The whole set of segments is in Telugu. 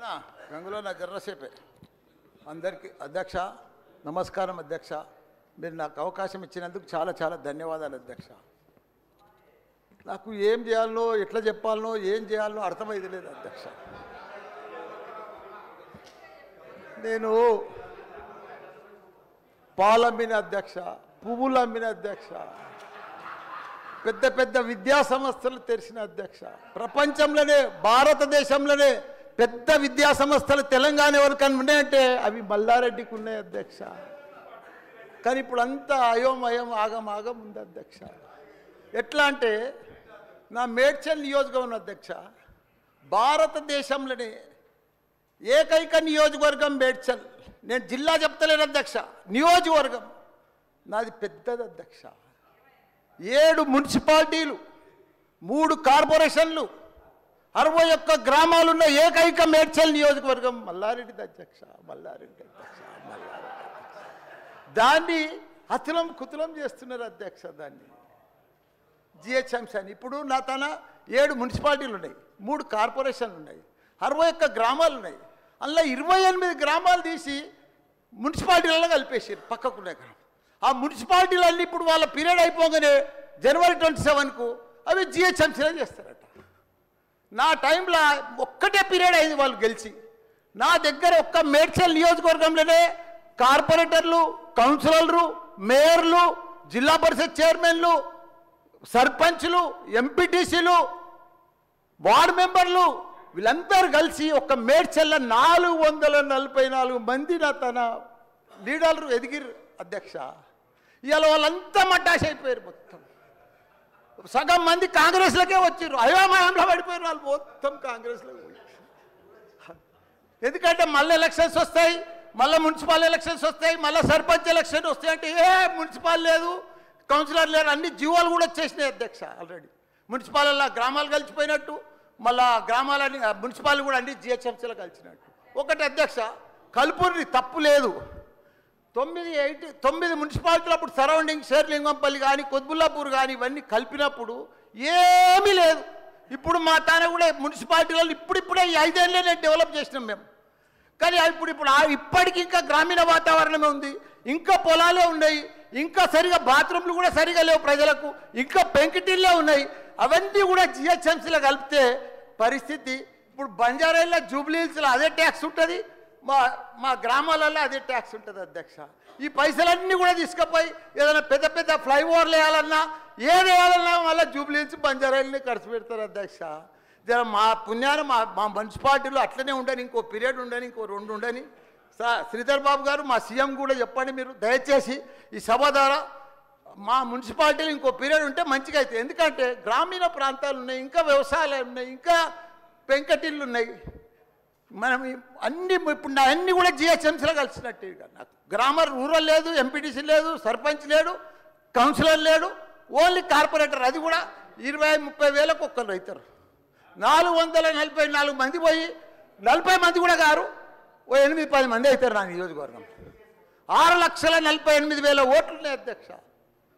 గంగులో నా జర్రసేపే అందరికీ అధ్యక్ష నమస్కారం అధ్యక్ష. మీరు నాకు అవకాశం ఇచ్చినందుకు చాలా చాలా ధన్యవాదాలు అధ్యక్ష. నాకు ఏం చేయాలనో ఎట్లా చెప్పాలనో ఏం చేయాలనో అర్థమైతే లేదు అధ్యక్ష. నేను పాలమ్మిన అధ్యక్ష, పువ్వులు అమ్మిన అధ్యక్ష, పెద్ద పెద్ద విద్యా సంస్థలు తెరిచిన అధ్యక్ష. ప్రపంచంలోనే భారతదేశంలోనే పెద్ద విద్యా సంస్థలు తెలంగాణ ఎవరికన్నా ఉన్నాయంటే అవి మల్లారెడ్డికి ఉన్నాయి అధ్యక్ష. కానీ ఇప్పుడు అంతా అయోమయం ఆగం ఉంది అధ్యక్ష. ఎట్లా అంటే నా మేడ్చల్ నియోజకవర్గం అధ్యక్ష, భారతదేశంలోనే ఏకైక నియోజకవర్గం మేడ్చల్. నేను జిల్లా చెప్తలేను అధ్యక్ష, నియోజకవర్గం నాది పెద్దది అధ్యక్ష. 7 మున్సిపాలిటీలు, 3 కార్పొరేషన్లు, 61 గ్రామాలున్న ఏకైక మేడ్చల్ నియోజకవర్గం మల్లారెడ్డిది అధ్యక్ష. మల్లారెడ్డి అధ్యక్ష, మల్లారెడ్డి దాన్ని అతులం కుతులం చేస్తున్నారు అధ్యక్ష. దాన్ని జిహెచ్ఎంసీ అని ఇప్పుడు నా తన 7 మున్సిపాలిటీలు ఉన్నాయి, 3 కార్పొరేషన్లు ఉన్నాయి, 61 గ్రామాలు ఉన్నాయి. అందులో 28 గ్రామాలు తీసి మున్సిపాలిటీలలో కలిపేసారు పక్కకునే గ్రామం. ఆ మున్సిపాలిటీలన్నీ ఇప్పుడు వాళ్ళ పీరియడ్ అయిపోగానే జనవరి 27కు అవి జిహెచ్ఎంసీలో చేస్తారట. నా టైంలో ఒక్కటే పీరియడ్ అయింది వాళ్ళు గెలిచి. నా దగ్గర ఒక్క మేడ్చల్ నియోజకవర్గంలోనే కార్పొరేటర్లు, కౌన్సిలర్లు, మేయర్లు, జిల్లా పరిషత్ చైర్మన్లు, సర్పంచ్లు, ఎంపీటీసీలు, వార్డు మెంబర్లు వీళ్ళందరూ కలిసి ఒక మేడ్చల్ల 444 మంది నా తన లీడర్లు ఎదిగిరు అధ్యక్ష. ఇవాళ వాళ్ళంతా మటాష్ అయిపోయారు. మొత్తం సగం మంది కాంగ్రెస్లకే వచ్చారు. అయోమయంలో పడిపోయారు వాళ్ళు మొత్తం కాంగ్రెస్లోకి పోయి. ఎందుకంటే మళ్ళీ ఎలక్షన్స్ వస్తాయి, మళ్ళీ మున్సిపల్ ఎలక్షన్స్ వస్తాయి, మళ్ళీ సర్పంచ్ ఎలక్షన్ వస్తాయి అంటే ఏ మున్సిపల్ లేదు, కౌన్సిలర్ లేరు, అన్ని జీవోలు కూడా వచ్చేసినాయి అధ్యక్ష. ఆల్రెడీ మున్సిపాలలో గ్రామాలు కలిసిపోయినట్టు, మళ్ళా గ్రామాలని మున్సిపాల్ కూడా అన్ని జిహెచ్ఎంసీలో కలిసినట్టు. ఒకటి అధ్యక్ష, కలుపుని తప్పు లేదు. 9 మున్సిపాలిటీలు అప్పుడు సరౌండింగ్ షేర్లింగంపల్లి కానీ కొద్బుల్లాపూర్ కానీ ఇవన్నీ కలిపినప్పుడు ఏమీ లేదు. ఇప్పుడు మా తాన కూడా మున్సిపాలిటీలలో ఇప్పుడిప్పుడే ఈ 5 ఏళ్ళనే డెవలప్ చేసినాం మేము. కానీ ఇప్పుడు ఇప్పటికి ఇంకా గ్రామీణ వాతావరణమే ఉంది, ఇంకా పొలాలే ఉన్నాయి, ఇంకా సరిగా బాత్రూమ్లు కూడా సరిగా లేవు ప్రజలకు, ఇంకా పెంకిటిల్లే ఉన్నాయి. అవన్నీ కూడా జిహెచ్ఎంసీలో కలిపితే పరిస్థితి ఇప్పుడు బంజారాయిల్లో జూబ్లీ హిల్స్లో అదే ట్యాక్స్ ఉంటుంది, మా గ్రామాలలో అదే ట్యాక్స్ ఉంటుంది అధ్యక్ష. ఈ పైసలన్నీ కూడా తీసుకుపోయి ఏదైనా పెద్ద పెద్ద ఫ్లైఓవర్లు వేయాలన్నా ఏది వేయాలన్నా మళ్ళీ జూబ్లీ హిల్స్ బంజారాయిల్ని ఖర్చు పెడతారు అధ్యక్ష. మా పుణ్యాన్ని మా మున్సిపాలిటీలో అట్లనే ఉండని, ఇంకో పీరియడ్ ఉండని, ఇంకో 2 ఉండని. శ్రీధర్ బాబు గారు మా సీఎం కూడా చెప్పండి మీరు దయచేసి ఈ సభ ద్వారా మా మున్సిపాలిటీలు ఇంకో పీరియడ్ ఉంటే మంచిగా అవుతాయి. ఎందుకంటే గ్రామీణ ప్రాంతాలు ఉన్నాయి, ఇంకా వ్యవసాయాలు ఉన్నాయి, ఇంకా పెంకటిళ్ళు ఉన్నాయి. మనం అన్ని ఇప్పుడు అన్నీ కూడా జిహెచ్ఎంసీలో కలిసినట్టు. నాకు గ్రామర్ రూరల్ లేదు, ఎంపీటీసీ లేదు, సర్పంచ్ లేడు, కౌన్సిలర్ లేడు, ఓన్లీ కార్పొరేటర్. అది కూడా 20-30 వేలకు ఒక్కరు అవుతారు. 444 మంది పోయి 40 మంది కూడా గారు 8-10 మంది అవుతారు నా నియోజకవర్గం. 6,48,000 ఓట్లు ఉన్నాయి అధ్యక్ష.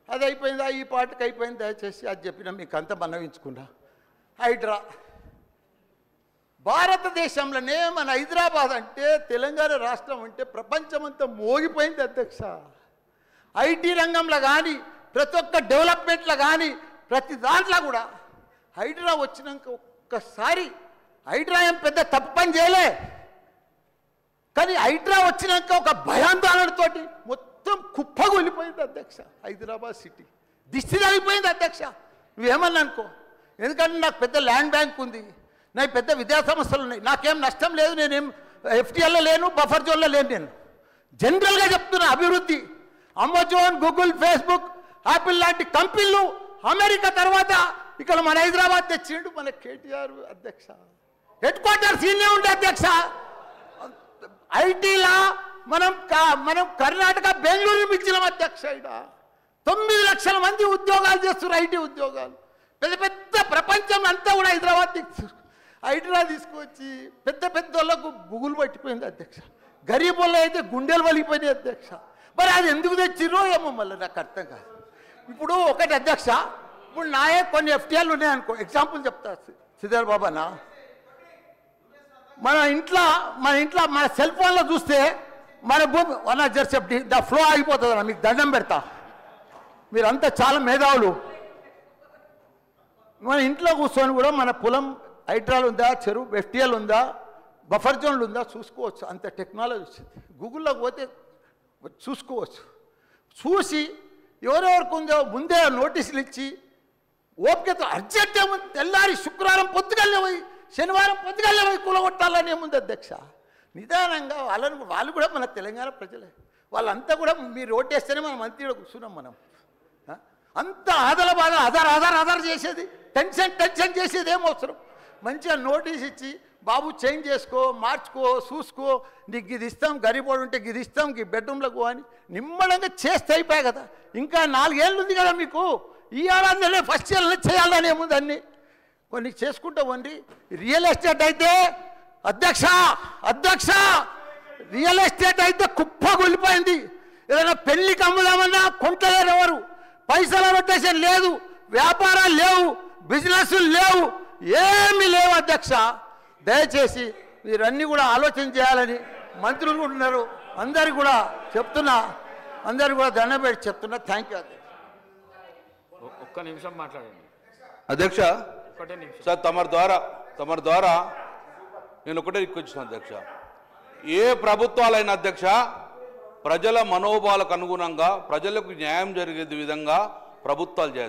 అది అయిపోయిందా, ఈ పార్టీకి అయిపోయింది. దయచేసి అది చెప్పినా మీకు అంత మనవించుకున్నా. హైడ్రా భారతదేశంలోనే మన హైదరాబాద్ అంటే తెలంగాణ రాష్ట్రం అంటే ప్రపంచమంతా మోగిపోయింది అధ్యక్ష. ఐటీ రంగంలో కానీ ప్రతి ఒక్క డెవలప్మెంట్లో కానీ ప్రతి దాంట్లో కూడా హైడ్రా వచ్చినాక ఒక్కసారి హైడ్రా ఏం పెద్ద తప్పు పని చేయలే, కానీ హైడ్రా వచ్చినాక ఒక భయాందోళనతోటి మొత్తం కుప్పగొలిపోయింది అధ్యక్ష. హైదరాబాద్ సిటీ దిష్టి తగిలిపోయింది అధ్యక్ష. నువ్వేమన్నా అనుకో, ఎందుకంటే నాకు పెద్ద ల్యాండ్ బ్యాంక్ ఉంది, నాకు పెద్ద విద్యా సంస్థలు ఉన్నాయి, నాకేం నష్టం లేదు, నేనేం ఎఫ్టీఎల్లో లేను, బఫర్ జోన్లో లేను. నేను జనరల్గా చెప్తున్నా, అభివృద్ధి అమెజాన్, గూగుల్, ఫేస్బుక్, యాపిల్ లాంటి కంపెనీలు అమెరికా తర్వాత ఇక్కడ మన హైదరాబాద్ తెచ్చిండు మన కేటీఆర్ అధ్యక్ష. హెడ్ క్వార్టర్స్ ఈయనే ఉండే అధ్యక్ష. ఐటీలా మనం కర్ణాటక బెంగళూరు మించినాం అధ్యక్ష. ఇక్కడ 9 లక్షల మంది ఉద్యోగాలు చేస్తున్నారు, ఐటీ ఉద్యోగాలు. పెద్ద పెద్ద ప్రపంచం అంతా కూడా హైడ్రా తీసుకొచ్చి పెద్ద పెద్ద వాళ్ళకు బుగులు పట్టిపోయింది అధ్యక్ష. గరీబ్ వాళ్ళు అయితే గుండెలు వలిగిపోయినాయి అధ్యక్ష. మరి అది ఎందుకు తెచ్చిర్రో ఏమో మళ్ళీ నాకు అర్థం కాదు. ఇప్పుడు ఒకటి అధ్యక్ష, ఇప్పుడు నాయే కొన్ని ఎఫ్టీఎల్ ఉన్నాయనుకో, ఎగ్జాంపుల్ చెప్తా శ్రీధర్ బాబా. మన ఇంట్లో మన సెల్ ఫోన్లో చూస్తే మన భూమి వన్ జర్సెప్టి ద ఫ్లో ఆగిపోతుంది అన్న. మీకు దండం పెడతా, మీరంతా చాలా మేధావులు. మన ఇంట్లో కూర్చొని కూడా మన పొలం హైడ్రాల్ ఉందా, చెరువు ఎఫ్టీఎల్ ఉందా, బఫర్ జోన్లు ఉందా చూసుకోవచ్చు. అంత టెక్నాలజీ వచ్చింది. గూగుల్లోకి పోతే చూసుకోవచ్చు. చూసి ఎవరెవరికి ఉందో ముందే నోటీసులు ఇచ్చి ఓపికతో అర్జెంట్ ఏముంది, తెల్లారి శుక్రవారం పొద్దుగల్లే పోయి శనివారం పొద్దుగల్లే పోయి కూలగొట్టాలని ఏముంది అధ్యక్ష. నిదానంగా వాళ్ళు కూడా మన తెలంగాణ ప్రజలే. వాళ్ళంతా కూడా మీరు ఓటేస్తేనే మనం మంత్రిలో కూర్చున్నాం. మనం అంత ఆదల బాధ ఆధార్ చేసేది, టెన్షన్ చేసేది ఏం అవసరం. మంచిగా నోటీస్ ఇచ్చి బాబు చేంజ్ చేసుకో, మార్చుకో, చూసుకో, నీకు ఇది ఇస్తాం, గరీబోడు ఉంటే ఇది ఇస్తాం, ఈ బెడ్రూమ్లకు అని నిమ్మడంగా చేస్తే అయిపోయాయి కదా. ఇంకా 4 ఏళ్ళు ఉంది కదా మీకు. ఈ ఏడాదిలోనే ఫస్ట్ ఇయర్లో చేయాలని ఏముంది అన్ని కొన్ని చేసుకుంటా ఉండి. రియల్ ఎస్టేట్ అయితే అధ్యక్ష రియల్ ఎస్టేట్ అయితే కుప్పగొల్లిపోయింది. ఏదైనా పెళ్లికి అమ్ముదామన్నా కొంటలేరు ఎవరు. పైసల రొటేషన్ లేదు, వ్యాపారాలు లేవు, బిజినెస్లు లేవు, ఏమీ లేవు అధ్యక్ష. దయచేసి మీరన్నీ కూడా ఆలోచన చేయాలని మంత్రులు ఉన్నారు. అందరికి కూడా చెప్తున్నా, అందరికి కూడా దండం పెట్టి చెప్తున్నా. థ్యాంక్ యూ అధ్యక్ష. ఒక్క నిమిషం మాట్లాడండి అధ్యక్ష. సార్ తమరి ద్వారా నేను ఒకటే రిక్వెస్ట్ అధ్యక్ష, ఏ ప్రభుత్వాలైన అధ్యక్ష ప్రజల మనోభావాలకు అనుగుణంగా ప్రజలకు న్యాయం జరిగే విధంగా ప్రభుత్వాలు చేయాలి.